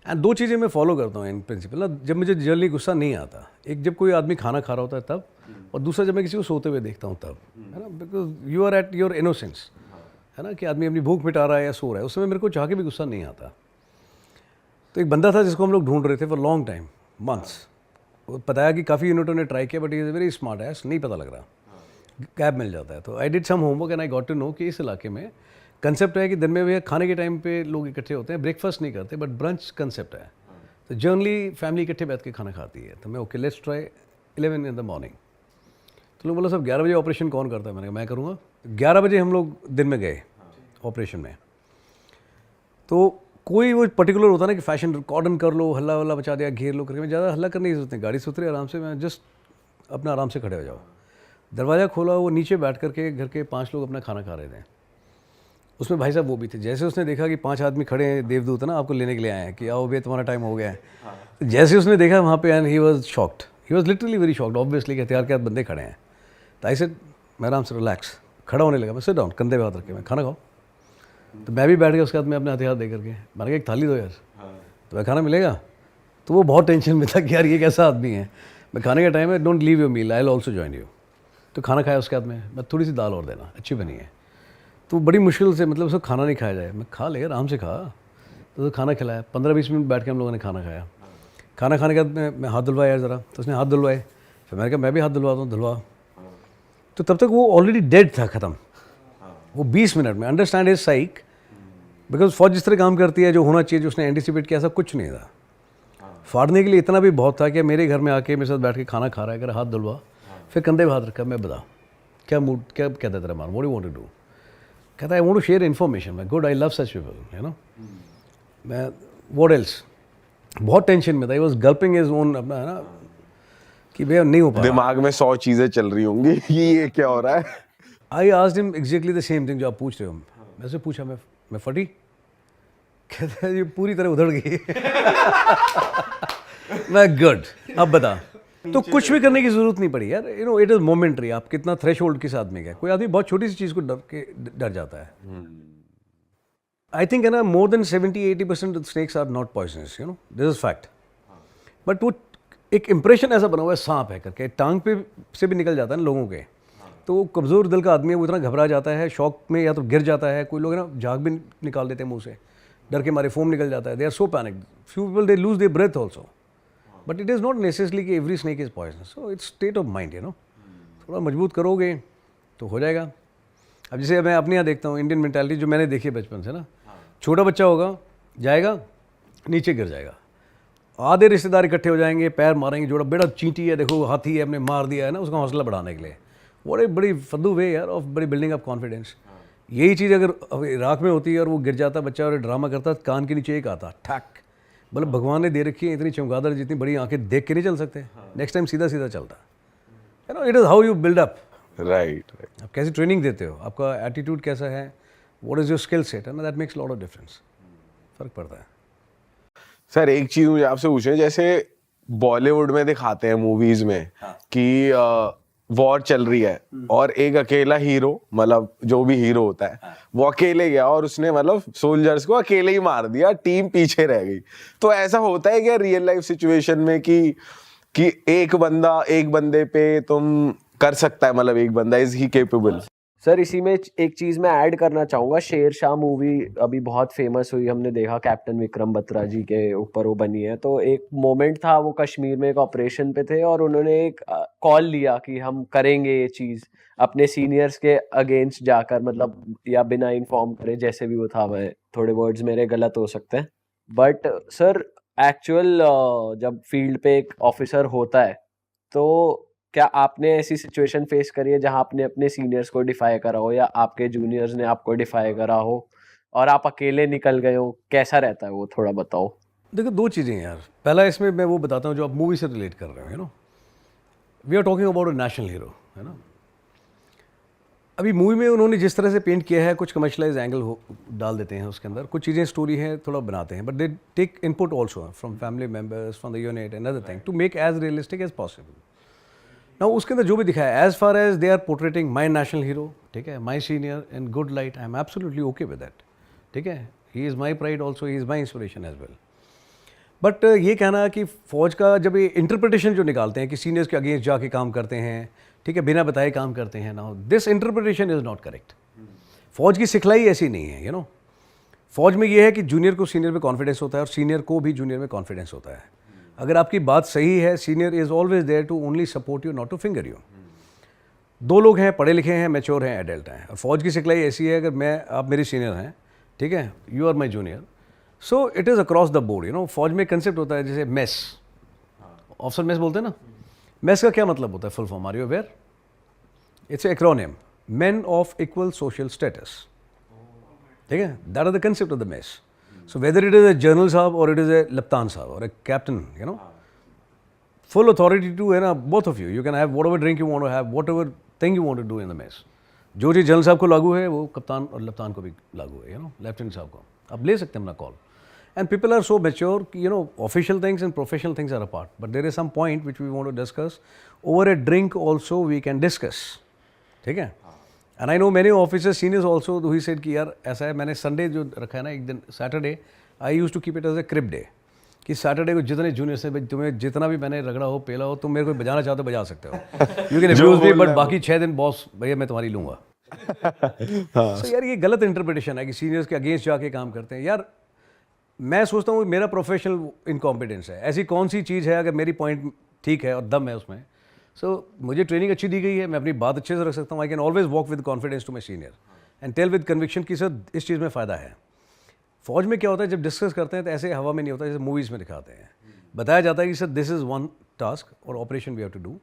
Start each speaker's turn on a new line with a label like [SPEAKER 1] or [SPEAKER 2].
[SPEAKER 1] And दो चीज़ें मैं फॉलो करता हूँ इन प्रिंसिपल ना, जब मुझे जल्दी गुस्सा नहीं आता, एक जब कोई आदमी खाना खा रहा होता है तब, और दूसरा जब मैं किसी को सोते हुए देखता हूँ तब, है ना, because you are at your innocence, है ना, कि आदमी अपनी भूख मिटा रहा है या सो रहा है, उस समय मेरे को चाह के भी गुस्सा नहीं आता। तो एक बंदा था जिसको हम लोग ढूंढ रहे थे फॉर लॉन्ग टाइम, मंथ्स। बताया कि काफ़ी यूनिटों ने ट्राई किया बट इज़ वेरी स्मार्ट है, नहीं पता लग रहा, कैब मिल जाता है। तो I did some homework and I got to know कि इस इलाके में कंसेप्ट है कि दिन में भी खाने के टाइम पे लोग इकट्ठे होते हैं, ब्रेकफास्ट नहीं करते बट ब्रंच कंसेप्ट है। तो जनरली फैमिली इकट्ठे बैठ के खाना खाती है। तो मैं okay let's try 11 in the morning. तो लोग बोला सब 11 बजे ऑपरेशन कौन करता है? मैंने कहा मैं करूँगा। 11 बजे हम लोग दिन में गए ऑपरेशन में। तो कोई वो पर्टिकुलर होता ना कि फैशन कॉर्डन कर लो, हल्ला वल्ला मचा दिया, घेर लो करके, मैं ज़्यादा हल्ला करने की जरूरत नहीं, गाड़ी से उतरे आराम से, मैं जस्ट अपना आराम से खड़े हो जाओ। दरवाज़ा खोला, वो नीचे बैठ करके घर के 5 लोग अपना खाना खा रहे थे। उसमें भाई साहब वो भी थे। जैसे उसने देखा कि 5 आदमी खड़े हैं, देवदूत है ना, आपको लेने के लिए आए हैं कि आओ भैया तुम्हारा टाइम हो गया है। तो जैसे उसने देखा वहाँ पे, and he was shocked, he was literally very shocked, obviously कि हथियार के हाथ बंदे खड़े हैं। तो आई सेड, मैं आराम से रिलैक्स खड़ा होने लगा, मैं सिट डाउन, कंधे पे हाथ रख के, मैं खाना खाओ। तो मैं भी बैठ गया उसके हाथ में अपने हथियार दे करके, मैंने कहा एक थाली दो यार, तो मैं खाना मिलेगा। तो वो बहुत टेंशन में था कि यार ये कैसा आदमी है। मैं खाने का टाइम है, don't leave your meal, I will also join you. तो खाना खाया उसके हाथ में, मैं थोड़ी सी दाल और देना, अच्छी बनी है। तो बड़ी मुश्किल से, मतलब उसको खाना नहीं खाया जाए, मैं खा ले आराम से खा। तो खाना खिलाया, 15-20 मिनट बैठ के हम लोगों ने खाना खाया। खाना खाने के बाद मैं हाथ धुलवाया यार ज़रा, तो उसने हाथ धुलवाए, फिर मैंने कहा मैं भी हाथ धुलवाता हूँ, धुलवा। तो तब तक वो ऑलरेडी डेड था, ख़त्म। वो 20 मिनट में, अंडरस्टैंड इज साइक, बिकॉज फौज जिस तरह काम करती है, जो होना चाहिए, जो उसने एंटिसिपेट किया, ऐसा कुछ नहीं था। फाड़ने के लिए इतना भी बहुत था कि मेरे घर में आके मेरे साथ बैठ के खाना खा रहा है, अगर हाथ धुलवा, फिर कंधे पे हाथ रखा, मैं बता क्या मूड, क्या कहता है तेरा मान, what do want to do? कहता है I want to share information, मैं good, I love such people, you know. मैं व्हाट एल्स, बहुत टेंशन में था, he was gulping his own, अपना है ना, कि भैया नहीं हो पा रहा।
[SPEAKER 2] दिमाग में 100 चीजें चल रही होंगी कि ये क्या हो रहा है।
[SPEAKER 1] I asked him exactly the same thing जो आप पूछ रहे हो। मैं से पूछा, मैं फटी? कहता है ये पूरी तरह उधड़ गई। मैं गुड, अब बता। तो कुछ भी करने की जरूरत नहीं पड़ी यार, you know, it is momentary. आप कितना थ्रेशोल्ड किस आदमी का, कोई आदमी बहुत छोटी सी चीज को डर जाता है। आई थिंक है ना, more than 70-80% snakes are not poisonous, you know, this is fact. But वो एक इंप्रेशन ऐसा बना हुआ है सांप है करके, टांग पे से भी निकल जाता है ना लोगों के। तो वो कमज़ोर दिल का आदमी है, वो इतना घबरा जाता है, शॉक में या तो गिर जाता है। कोई लोग ना झाग भी निकाल देते हैं मुंह से, डर के मारे फोम निकल जाता है। They are so panic, few people they lose their breath also. But it is not necessary कि every snake is poisonous, so it's state of mind, you know. थोड़ा मजबूत करोगे तो हो जाएगा। अब जैसे मैं अपने यहाँ देखता हूँ इंडियन मेंटालिटी जो मैंने देखी है बचपन से ना, छोटा बच्चा होगा, जाएगा नीचे गिर जाएगा, आधे रिश्तेदार इकट्ठे हो जाएंगे, पैर मारेंगे, जोड़ा बेड़ा चींटी है, देखो हाथी है, हमने मार दिया है ना, उसका हौसला बढ़ाने के लिए। वो एक बड़ी फद्दू वे यार ऑफ बड़ी बिल्डिंग ऑफ कॉन्फिडेंस। यही चीज़ अगर इराक में होती है और वो गिर जाता बच्चा और ड्रामा करता, कान के नीचे एक आता ठैक, मतलब भगवान ने दे रखी है इतनी चमगादड़ जितनी बड़ी आंखें, देख के नहीं चल सकते, नेक्स्ट टाइम सीधा सीधा चलता है ना। It is how you build up,
[SPEAKER 2] right.
[SPEAKER 1] आप कैसी ट्रेनिंग देते हो, आपका एटीट्यूड कैसा है, what is your skill set, है ना, that makes lot of difference, फ़र्क पड़ता है।
[SPEAKER 2] सर एक चीज मुझे आपसे पूछनी है, जैसे बॉलीवुड में दिखाते हैं मूवीज में कि वॉर चल रही है और एक अकेला हीरो, मतलब जो भी हीरो होता है, वो अकेले गया और उसने मतलब सोल्जर्स को अकेले ही मार दिया, टीम पीछे रह गई। तो ऐसा होता है क्या रियल लाइफ सिचुएशन में कि एक बंदा एक बंदे पे तुम कर सकता है, मतलब एक बंदा इज ही केपेबल?
[SPEAKER 3] सर इसी में एक चीज मैं ऐड करना चाहूंगा, शेरशाह मूवी अभी बहुत फेमस हुई, हमने देखा कैप्टन विक्रम बत्रा जी के ऊपर वो बनी है। तो एक मोमेंट था, वो कश्मीर में एक ऑपरेशन पे थे और उन्होंने एक कॉल लिया कि हम करेंगे ये चीज अपने सीनियर्स के अगेंस्ट जाकर, मतलब या बिना इन्फॉर्म करे, जैसे भी वो था। मैं थोड़े वर्ड्स मेरे गलत हो सकते हैं, बट सर एक्चुअल जब फील्ड पे एक ऑफिसर होता है, तो क्या आपने ऐसी सिचुएशन फेस करी है जहां आपने अपने सीनियर्स को डिफाई करा हो या आपके जूनियर्स ने आपको डिफाई करा हो और आप अकेले निकल गए हो? कैसा रहता है वो, थोड़ा बताओ।
[SPEAKER 1] देखो दो चीज़ें हैं यार। पहला इसमें मैं वो बताता हूँ जो आप मूवी से रिलेट कर रहे हो, you know, we are talking about a national hero, है ना। अभी मूवी में उन्होंने जिस तरह से पेंट किया है, कुछ कमर्शलाइज एंगल डाल देते हैं उसके अंदर, कुछ चीज़ें स्टोरी है थोड़ा बनाते हैं, but they take input also from family members, from the unit and other thing to make as realistic as possible. ना उसके अंदर जो भी दिखाया, as far as they are portraying my national hero, ठीक है, my senior in good light, I am absolutely okay with that, ठीक है। He is my pride also, he is my inspiration as well. But ये कहना कि फ़ौज का जब ये इंटरप्रिटेशन जो निकालते हैं कि सीनियर्स के अगेंस्ट जाके काम करते हैं, ठीक है, बिना बताए काम करते हैं, ना this interpretation is not correct. फ़ौज की सिखलाई ऐसी नहीं है, यू नो। फ़ौज में ये है कि जूनियर को सीनियर में कॉन्फिडेंस होता है और सीनियर को भी जूनियर में कॉन्फिडेंस होता है। अगर आपकी बात सही है, senior is always there to only support you, not to finger you. दो लोग हैं, पढ़े लिखे हैं, मैच्योर हैं, एडल्ट हैं, और फौज की सिखलाई ऐसी है, अगर आप मेरी सीनियर हैं, ठीक है, you are my junior, so it is across the board, you know. फौज में कंसेप्ट होता है जैसे मेस, ऑफिसर मेस बोलते हैं ना। मेस का क्या मतलब होता है, full form, are you aware? It's acronym, men of equal social status, ठीक है, that are the concept of the mess. So whether it is a general साहब और इट इज़ ए लप्तान साहब और a captain, you know, full authority to, है ना, both of you. You can have whatever drink you want to have, whatever thing you want to do in the mess. जो चीज़ general साहब को लागू है वो कप्तान और लप्तान को भी लागू है, यू नो, लेफ्टिनेंट साहब को आप ले सकते हैं अपना call. And people are so mature, you know, official things and professional things are apart, but there is some point which we want to discuss over a drink also, we can discuss, ठीक है। And I know many officers seniors also he said कि यार ऐसा है, मैंने Sunday जो रखा है ना, एक दिन Saturday, I use to keep it as a crip day, कि सैटरडे को जितने जूनियर से तुम्हें जितना भी मैंने रगड़ा हो, पेला हो, तुम मेरे को बजाना चाहते हो बजा सकते हो, you can abuse me, but बाकी 6 दिन बॉस भैया मैं तुम्हारी लूँगा। सो यार ये गलत इंटरप्रिटेशन है कि सीनियर्स के अगेंस्ट जाके काम करते हैं। यार मैं सोचता हूँ मेरा प्रोफेशनल इनकॉम्पिटेंस है, ऐसी कौन सी चीज़ है अगर मेरी पॉइंट ठीक है और दम है उसमें, सो मुझे ट्रेनिंग अच्छी दी गई है, मैं अपनी बात अच्छे से रख सकता हूँ। I can always walk with confidence to my senior and tell with conviction कि सर इस चीज़ में फ़ायदा है। फौज में क्या होता है, जब डिस्कस करते हैं तो ऐसे हवा में नहीं होता जैसे मूवीज़ में दिखाते हैं। बताया जाता है कि sir this is one task और operation we have to do,